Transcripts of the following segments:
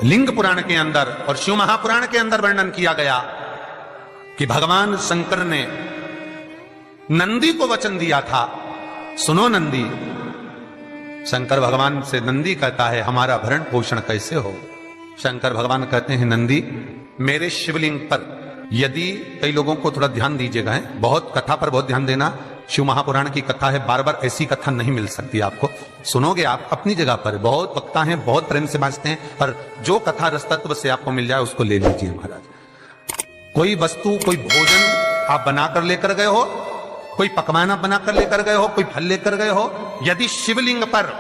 लिंग पुराण के अंदर और शिव महापुराण के अंदर वर्णन किया गया कि भगवान शंकर ने नंदी को वचन दिया था, सुनो नंदी। शंकर भगवान से नंदी कहता है हमारा भरण पोषण कैसे हो। शंकर भगवान कहते हैं नंदी मेरे शिवलिंग पर यदि, कई लोगों को थोड़ा ध्यान दीजिएगा, है बहुत कथा पर बहुत ध्यान देना, शिव महापुराण की कथा है, बार बार ऐसी कथा नहीं मिल सकती आपको। सुनोगे आप अपनी जगह पर, बहुत वक्ता हैं, बहुत प्रेम से बांचते हैं, पर जो कथा रस तत्व से आपको मिल जाए उसको ले लीजिए महाराज। कोई वस्तु, कोई भोजन आप बनाकर लेकर गए हो, कोई पकवान आप बनाकर लेकर गए हो, कोई फल लेकर गए हो, यदि शिवलिंग पर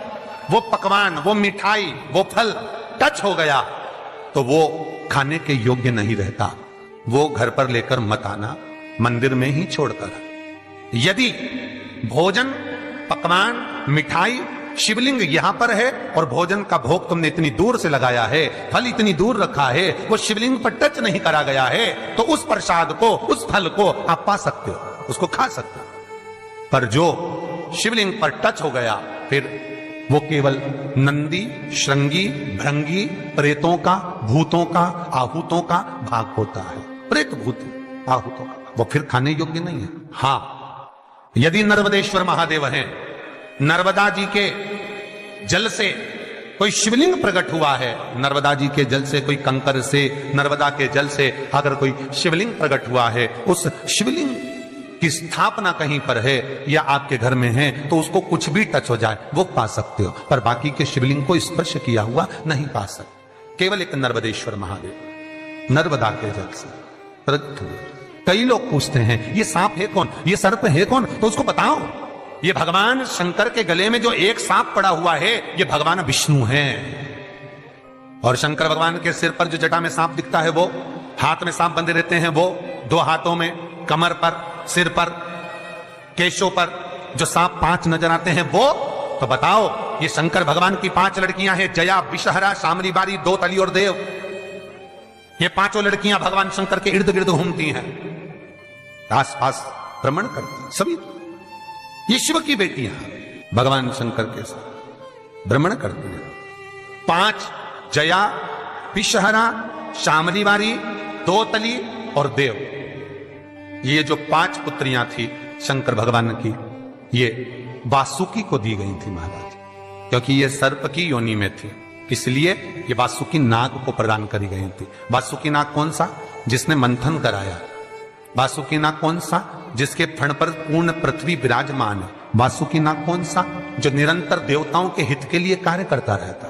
वो पकवान, वो मिठाई, वो फल टच हो गया तो वो खाने के योग्य नहीं रहता। वो घर पर लेकर मत आना, मंदिर में ही छोड़कर। यदि भोजन, पकवान, मिठाई, शिवलिंग यहां पर है और भोजन का भोग तुमने इतनी दूर से लगाया है, फल इतनी दूर रखा है, वो शिवलिंग पर टच नहीं करा गया है, तो उस प्रसाद को, उस फल को आप पा सकते हो, उसको खा सकते हो। पर जो शिवलिंग पर टच हो गया फिर वो केवल नंदी, श्रृंगी, भृंगी, प्रेतों का, भूतों का, आहूतों का भाग होता है। प्रेत, भूत, आहूतों का, वो फिर खाने योग्य नहीं है। हाँ, यदि नर्मदेश्वर महादेव हैं, नर्मदा जी के जल से कोई शिवलिंग प्रकट हुआ है, नर्मदा जी के जल से, कोई कंकर से, नर्मदा के जल से अगर कोई शिवलिंग प्रकट हुआ है, उस शिवलिंग की स्थापना कहीं पर है या आपके घर में है, तो उसको कुछ भी टच हो जाए वो पा सकते हो, पर बाकी के शिवलिंग को स्पर्श किया हुआ नहीं पा सकते। केवल एक नर्मदेश्वर महादेव नर्मदा के जल से प्रकट हुए। कई लोग पूछते हैं ये सांप है कौन, ये सर्प है कौन, तो उसको बताओ ये भगवान शंकर के गले में जो एक सांप पड़ा हुआ है ये भगवान विष्णु है। और शंकर भगवान के सिर पर जो जटा में सांप दिखता है, वो हाथ में सांप बंधे रहते हैं, वो दो हाथों में, कमर पर, सिर पर, केशों पर जो सांप 5 नजर आते हैं वो, तो बताओ ये शंकर भगवान की 5 लड़कियां हैं, जया, विषहरा, शामरी बारी, दो तली और देव। ये 5 लड़कियां भगवान शंकर के इर्द गिर्द घूमती हैं, आसपास भ्रमण करती हैं, सभी ये शिव की बेटियां भगवान शंकर के साथ भ्रमण करती हैं। 5 जया, विषहरा, शामली बारी, दो तली और देव, ये जो 5 पुत्रियां थी शंकर भगवान की, ये वासुकी को दी गई थी महाराज, क्योंकि ये सर्प की योनि में थी, इसलिए ये वासुकी नाग को प्रदान करी गई थी। वासुकी नाग कौन सा? जिसने मंथन कराया। वासुकी नाग कौन सा? जिसके फण पर पूर्ण पृथ्वी विराजमान है। वासुकी नाग कौन सा? जो निरंतर देवताओं के हित के लिए कार्य करता रहता है।